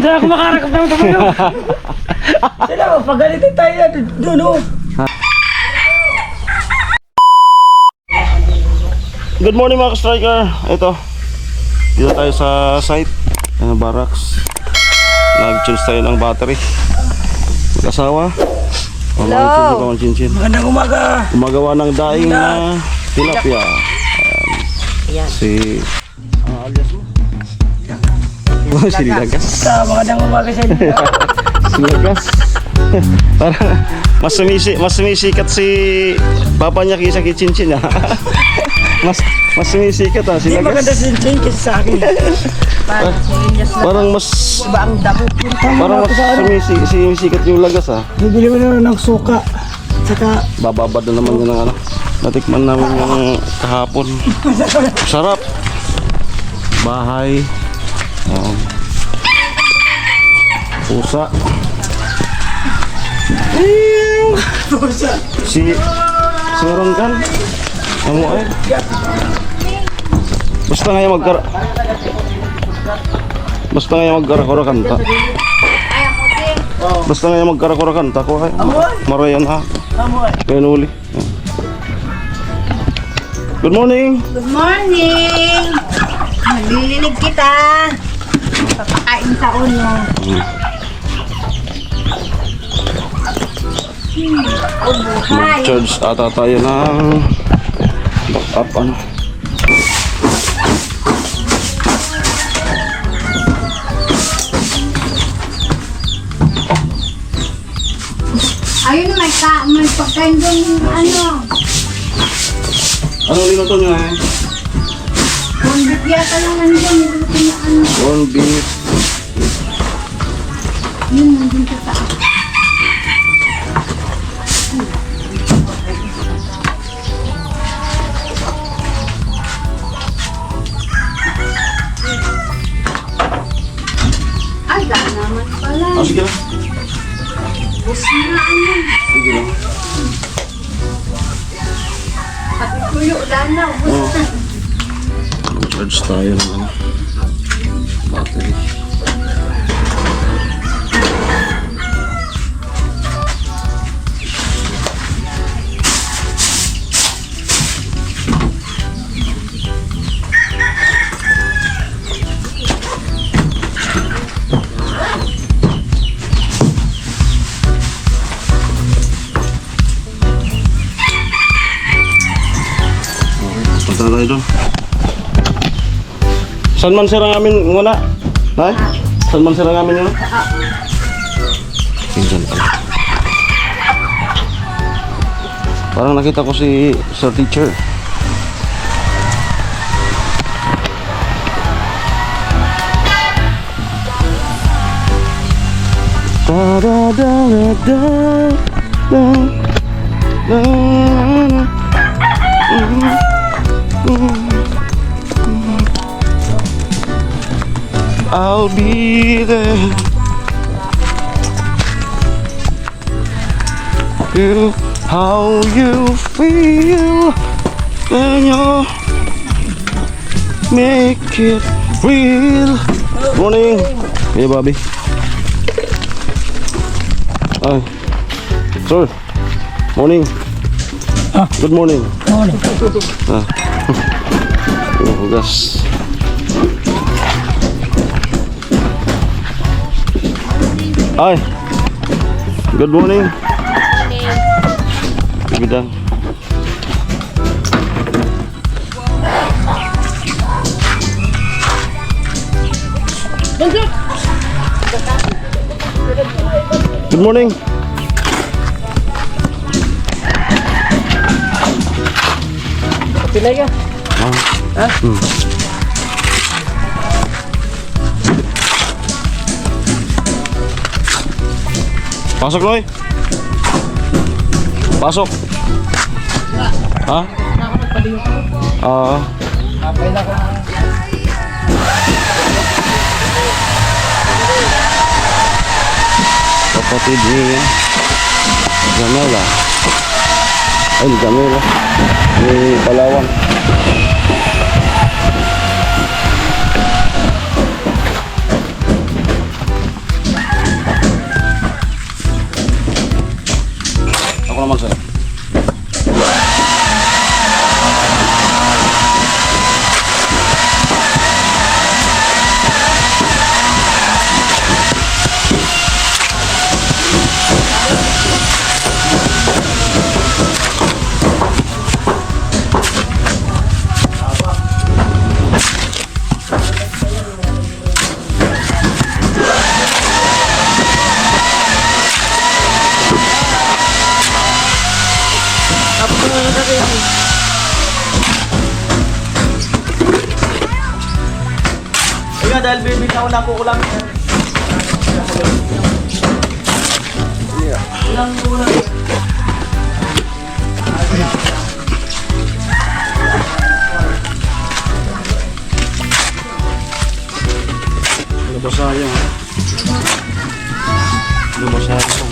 Hindi ako makarakap ng tumayo. Sila, pagalitin tayo doon o. Good morning mga ka-striker. Ito, dito tayo sa site, barracks. Nag-change tayo ng battery. Mag-asawa. Hello. Magandang umaga. Gumagawa ng daing na tilapia. Ayan. Si alias mo? Si Lilagas. Magandang umaga sa inyo. Si Lilagas. Parang mas sumisikat si papa niya kaysa kay Chinchin ha. Mas sumisikat ha si Hindi Lilagas. maganda si Chin kasi sa akin. Parang mas Iba ang damo. Parang mas sumisikat yung Lagas ha. Bibili mo na ng suka. Saka Bababad na naman yun ng ano. Natikman namin yung kahapon. Sarap. Bahay. Pusa. Si Meron kan. Amo ay. Basta nga yung Basta nga yung magkarakura kanta. Basta nga yung magkarakura kanta ko ay. Marayan ha. Kaya nuli. Good morning. Good morning! Malilinig kita. Papakain sa uno. Oh, buhay. Mag-charge ata tayo ng backup ano. Ayun, may pagkain doon, ano. Anong linuto nyo eh? Kung yata lang nandun, niluto na ano. Corn beef. Yun, nandun sa taas. Ay, daan naman pala. Sige lang. Bus na ano. Sige lang. Pati tuyo, daan na. Bus na. Charge tayo ng ano. Battery. Punta na tayo doon. Saan man sirang amin muna? Nay? Saan man sirang amin muna? Pinsan pala. Parang nakita ko si Sir Teacher. Da da da da da da I'll be there. You, how you feel when you make it real. Morning. Hey, Bobby. Hi. Sir. Morning. Good morning. morning. Hugas. Hi. Good morning. Bidang. Good morning. Pilay ka. Pasok, Noy. Pasok. Ha? Kapatid ni Jamela. Ay, ni Jamela. Ni Palawan. salamat sir. Kaya dahil bibigyan ko na po ulam. Ulam. Lumasa yan. Lumasa yan.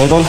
Idol.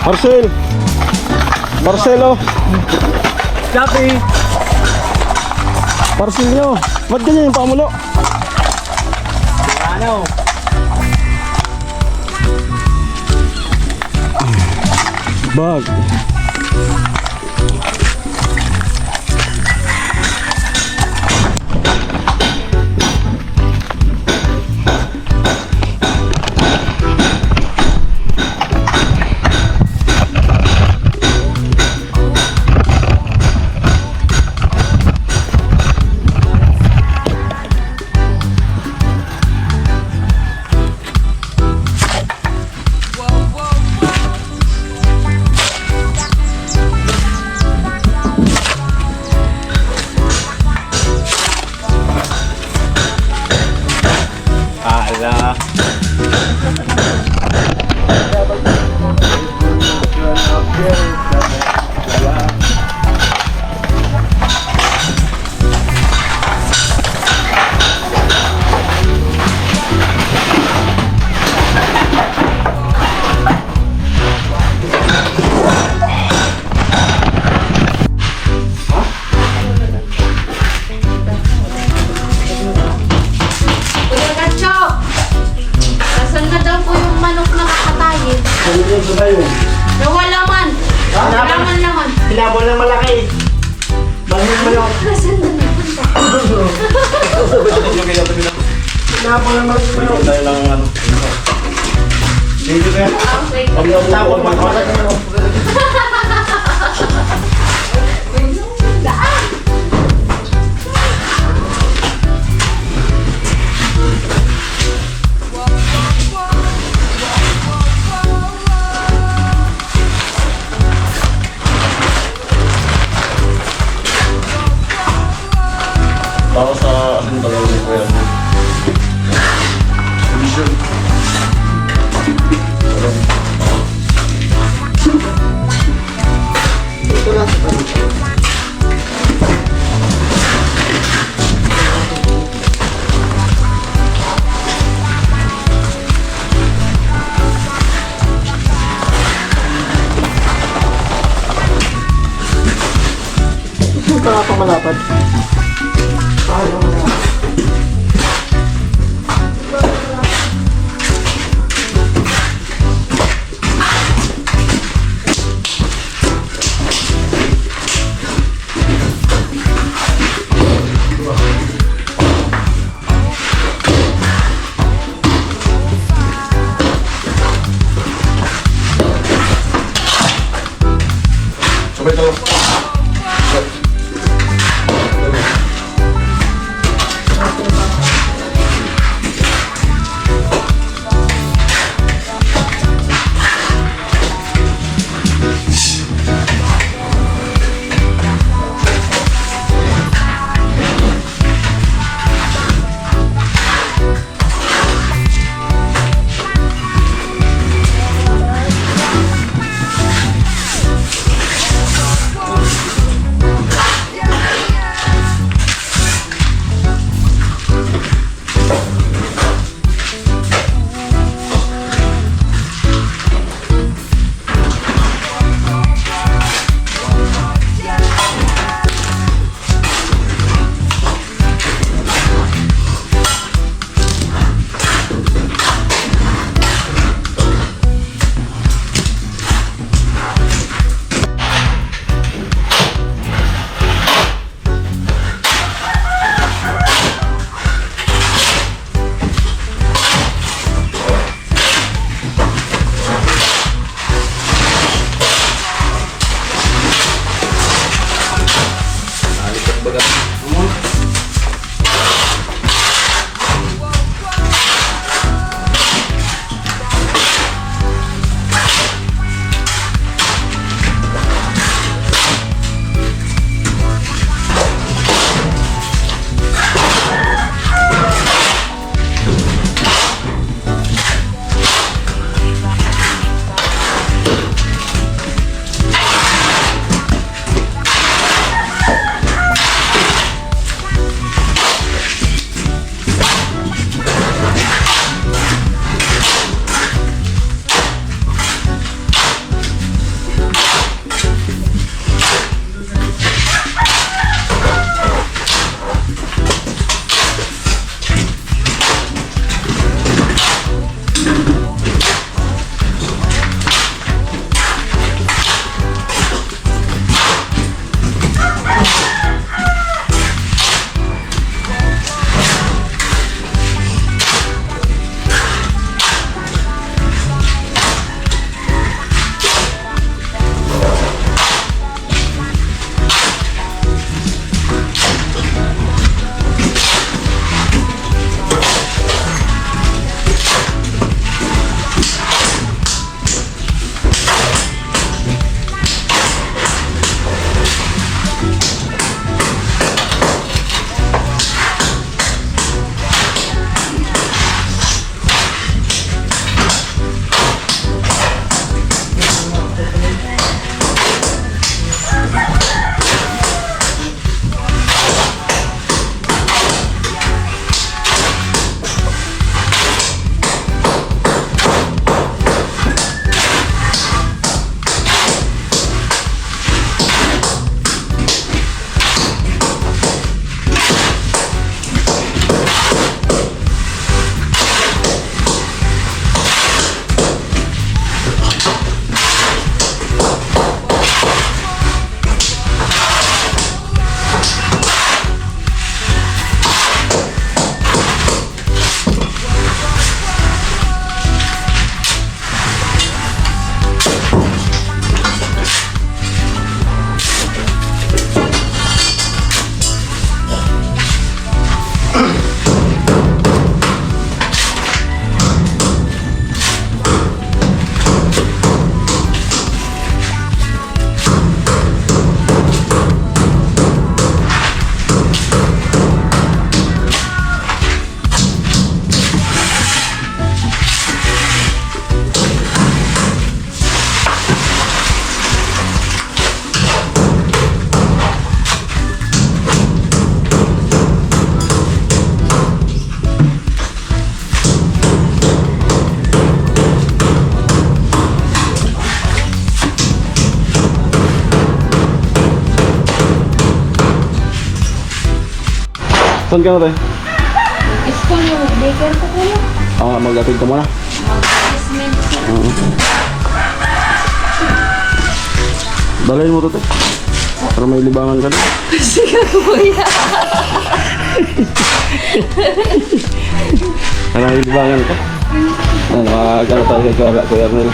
Marcel! Marcelo! Chappy! Marcel nyo! Ba't ganyan yung pamulo? Ano? Bag! Ala. Kuya Gacho! Nasaan na daw po yung manok na kakatayin? Nawala man! Wala man naman. Hinabol ng malaki. Bangin mo lang. Nasaan na napunta? Hinabol ng malaki. Dahil lang ano. Dito kaya. Okay. Tapos magkakas mo. Daan! Baka sa anong dalawang ni Kuya mo. Vision. Para pang malapad. Saan ka na tayo? School yung baker ko kuya. Mag-atid ka muna. Mag-assessment. Dalayin mo to, te. Para may libangan ka din. Sige kuya. Para may libangan ka. Nakakala tayo kay Kuya Arnel.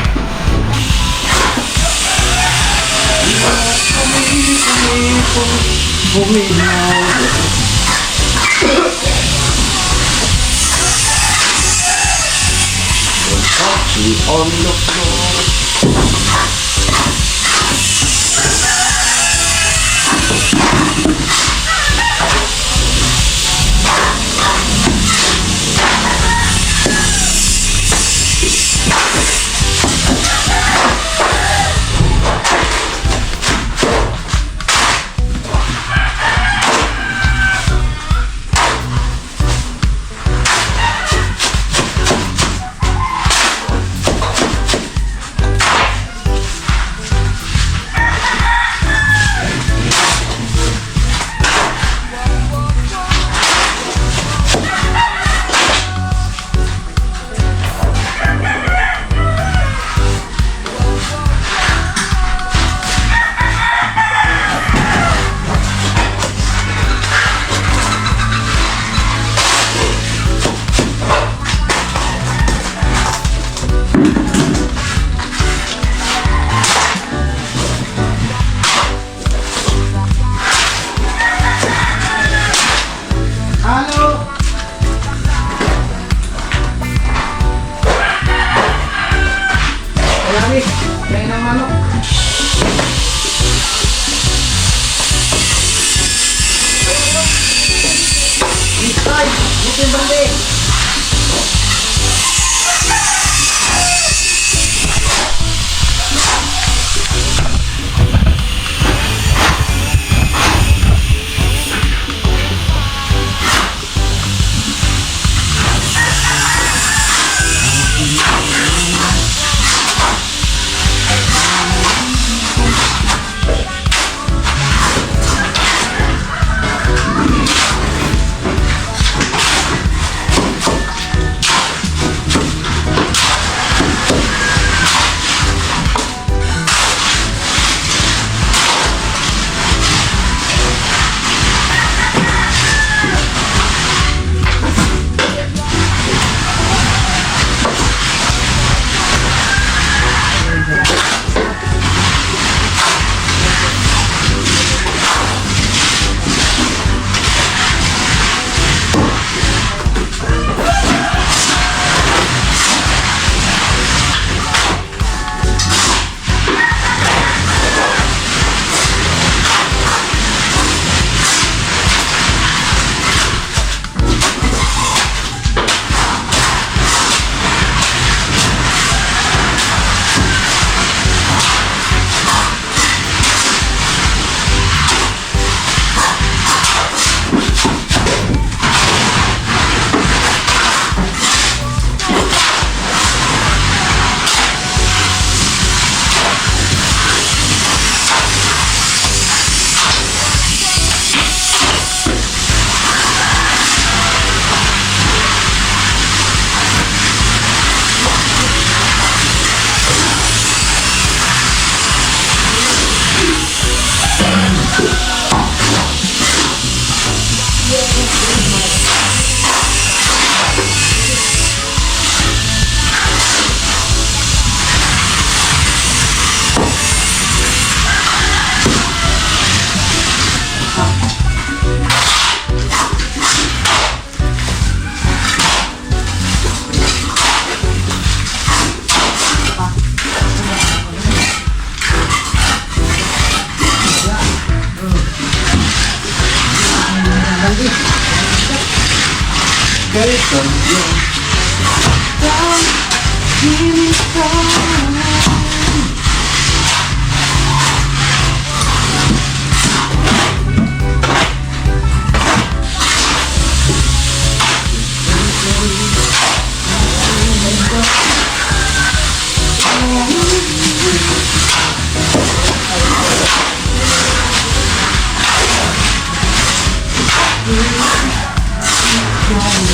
Muslim.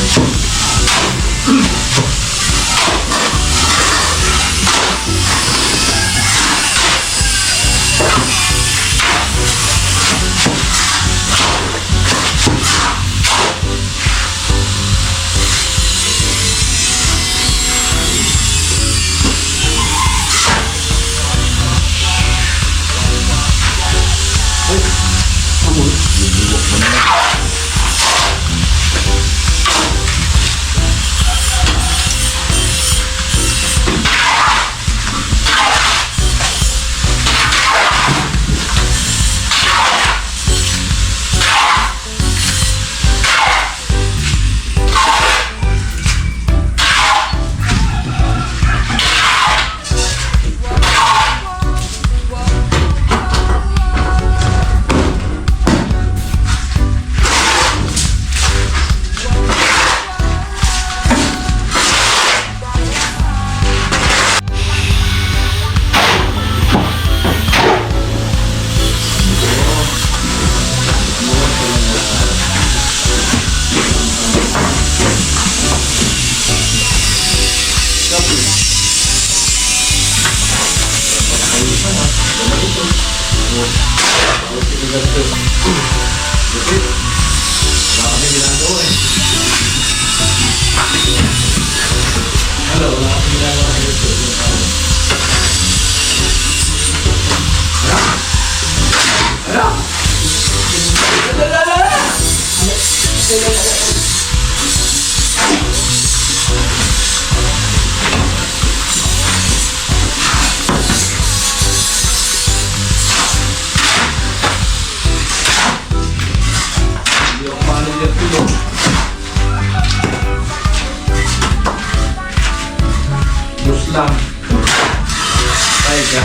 Baik ka.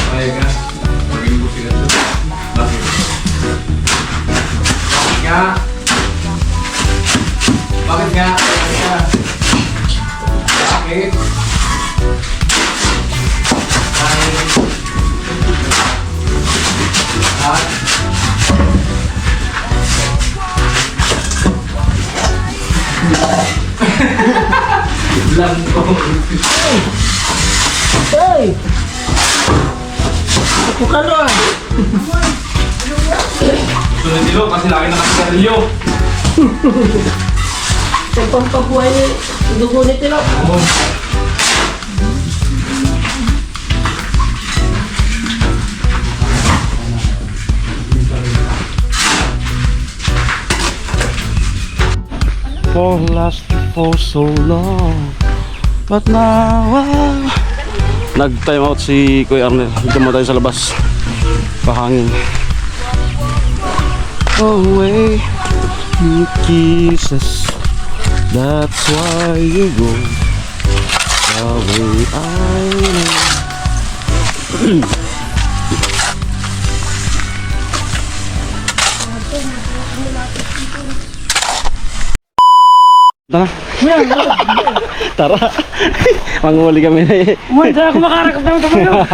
Baik ka. Maging buti ka doon. Bakit? Bakit nga? Bakit nga? Bakit nga? Bakit? At Blanco. Hey! Ako ka ron! Sunod nilo kasi laki nakasigarilyo. Sa pampabuhay ni dugo ni Tilo. For last for so long, but now nag-time out si Kuya Arnel. Dito mo tayo sa labas, pahangin. Away, you kisses, that's why you go away. I know. Tara. Tara. Manghuli kami na eh. Uy, saan ako makarakap naman sa manok?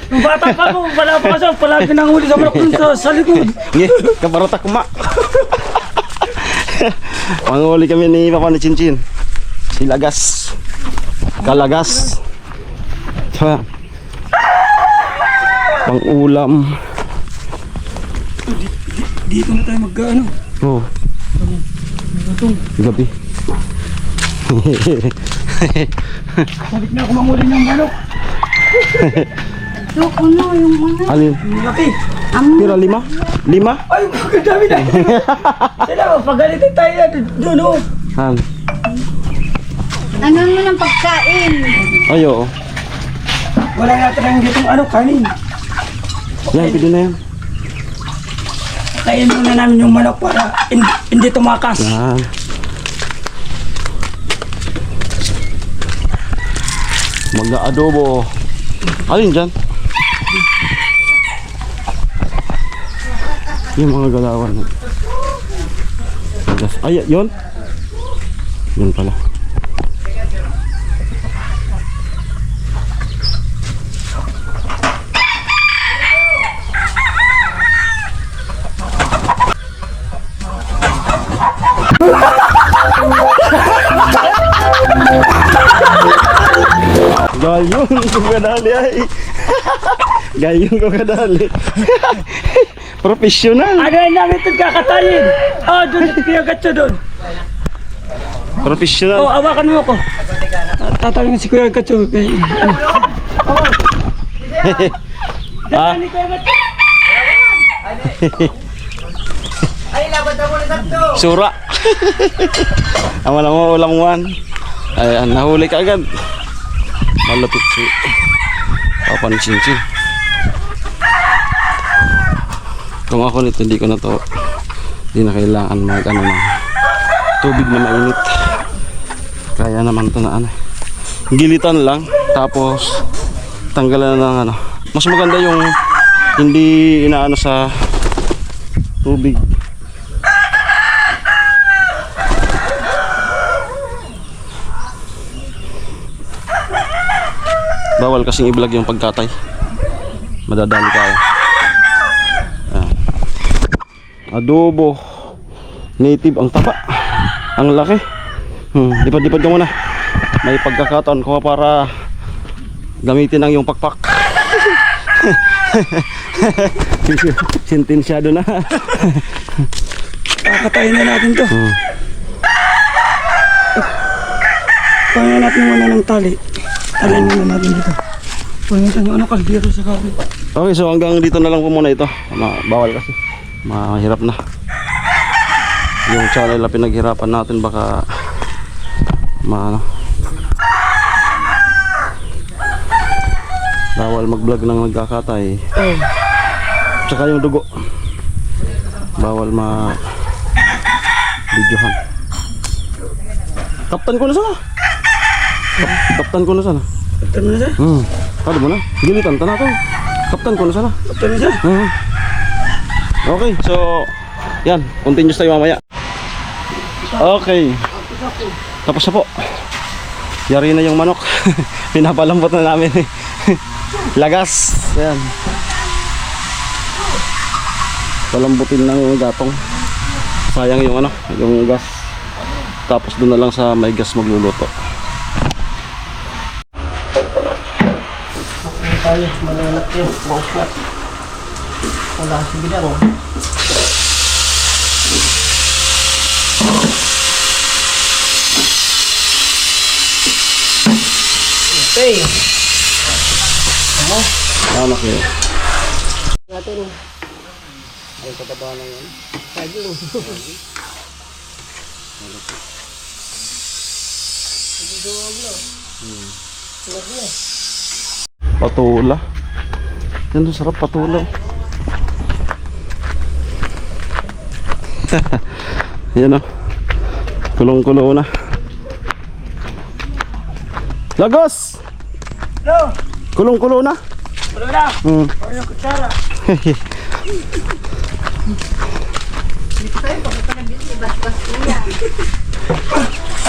Nung bata pa ako, wala pa kasi, palagi nanghuli sa manok dun sa likod. Nge, kabarata kuma. Manghuli kami ni Papa ni Chinchin. Si Lagas. Kalagas. Sa pang-ulam. Dito na tayo mag-ano. Oh. Gabi. Balik na ako manghuli ng manok. Ito ko na yung ano. Alin? Laki. Pira 5? 5? Ay, ang dami na. Sila, pagalitin tayo na doon o. Han. Ano mo ng pagkain? Ay, oo. Wala natin ang gitong ano, kanin. Yan, pwede na yan. Kain muna namin yung manok para hindi tumakas. Yan. Mag-adobo. Alin dyan? Yung mga galawan. Ay, yun? Yun pala. Gayong ko kadali ay. Gayong ko kadali. Professional. Ano yung namin ito kakatayin? Oh, doon ito kinagat siya doon. Professional. Oh, awakan mo ako. Tatalingin si Kuya Gatso. Ah. Sura. Aman mo ulang one. Ay, nahuli ka agad. Malapit si Papa ni Chinchin. Kung ako nito, hindi ko na to. Hindi na kailangan mag ano na tubig na mainit. Kaya naman to na ano. Gilitan lang. Tapos tanggalan na ng ano. Mas maganda yung hindi inaano sa tubig. Bawal kasing i-vlog yung pagkatay. Madadali tayo. Adobo. Native ang taba. Ang laki. Lipad-lipad ka muna. May pagkakataon ko para gamitin ang yung pakpak. Sentensyado na. Kakatayin na natin to. Pangyan natin muna ng tali. Talian muna natin dito. Pangyan yung ano kaldero sa kanin. Okay, so hanggang dito na lang po muna ito. Bawal kasi. Mahirap na. Yung channel na pinaghirapan natin baka bawal mag-vlog ng nagkakatay. Tsaka yung dugo. Bawal videohan. Kaptan ko na sana. Kaptan ko na sana. Kaptan mo na siya? Kado mo na. Gilitan ta na to. Kaptan ko na sana. Kaptan mo siya? Okay, so yan, continuous tayo mamaya. Okay. Tapos na po. Yari na yung manok. Pinapalambot na namin. Lagas. Ayan. Palambutin ng gatong. Sayang yung ano, yung gas. Tapos doon na lang sa may gas magluluto. Tayo, malalak yun. Mauslat. Wala kasi bidang. Okay. Anak yun. Natin. Ay, kataba na yan. Saging. Patula. Yan doon, sarap patula. Yan o. Kulong-kulo na. Lagos! No! Kulong-kulo na. Wala na! Wala yung kutsara.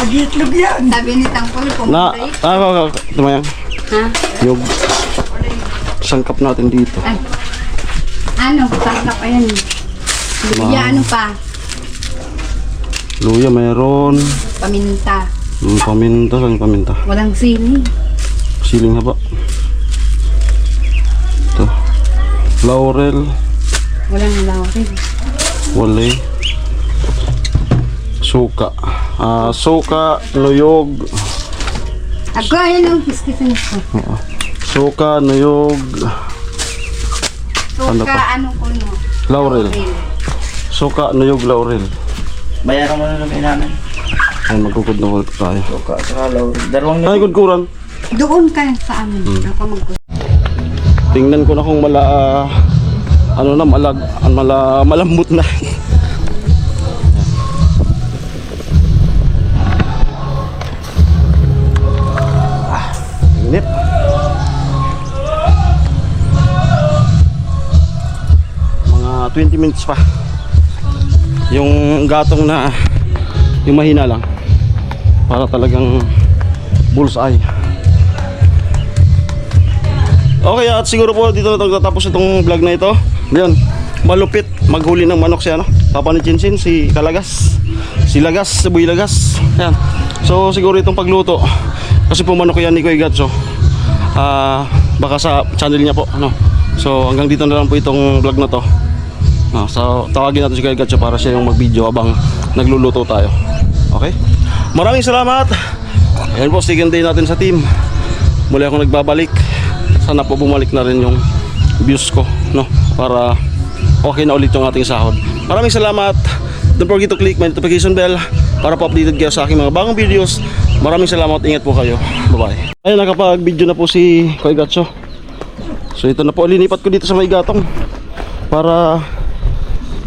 Agitlog yan! Sabi ni Tangkol, Na, tumayang. Ha? Yung sangkap natin dito. Ay. Ano? Sangkap ayan. Luya, ano pa? Luya mayroon. Paminta. Paminta, saan yung paminta? Walang sili. Siling haba. Ito. Laurel. Walang laurel. Wale. Suka. Suka, nuyog. Ako, ayan ang kiskisin ko. Suka, nuyog. Suka, Ano pa? ano ko no? Laurel. Suka, nuyog, laurel. Bayaran mo na lang namin. Ay, magkukod na ulit tayo. Suka, saka laurel. Dalawang Ay, kudkuran. Doon ka sa amin. Ako Tingnan ko na kung malambot na. Init. Mga 20 minutes pa. Yung gatong na yung mahina lang para talagang bullseye. Okay, at siguro po dito na tatapos itong vlog na ito. Ngayon, malupit maghuli ng manok siya, no? papa ni Chinsin, si Kalagas, si Lagas, si Boy Lagas. Yan. So siguro itong pagluto, kasi pumanok yan ni Kuya Gatso, baka sa channel niya po, ano. So hanggang dito na lang po itong vlog na to. So tawagin natin si Kuya Gatso para siya yung mag-video habang nagluluto tayo. Okay? Maraming salamat. Ayan po, second day natin sa team. Muli akong nagbabalik. Sana po bumalik na rin yung views ko, no? Para okay na ulit yung ating sahod. Maraming salamat. Don't forget to click my notification bell para po updated kayo sa aking mga bagong videos. Maraming salamat. Ingat po kayo. Bye-bye. Ayun, nakapag-video na po si Kuya Gatso. So ito na po, linipat ko dito sa may gatong para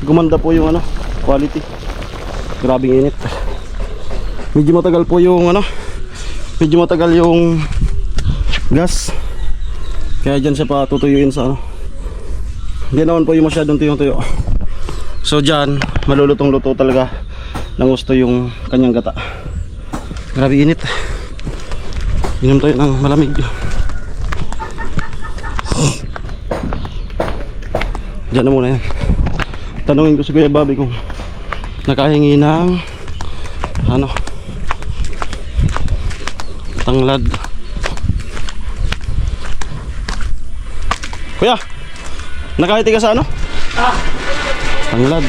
gumanda po yung quality. Grabing init. Medyo matagal po yung medyo matagal yung gas. Kaya dyan siya pa tutuyuin sa Hindi naman po yung masyadong tuyong-tuyo. So dyan, malulutong-luto talaga ng gusto yung kanyang gata. Grabe init. Inom tayo ng malamig. Dyan na muna yan. Tanungin ko si Kuya Bobby kung nakahingi ng tanglad. Kuya, nakahiti ka sa tanglad.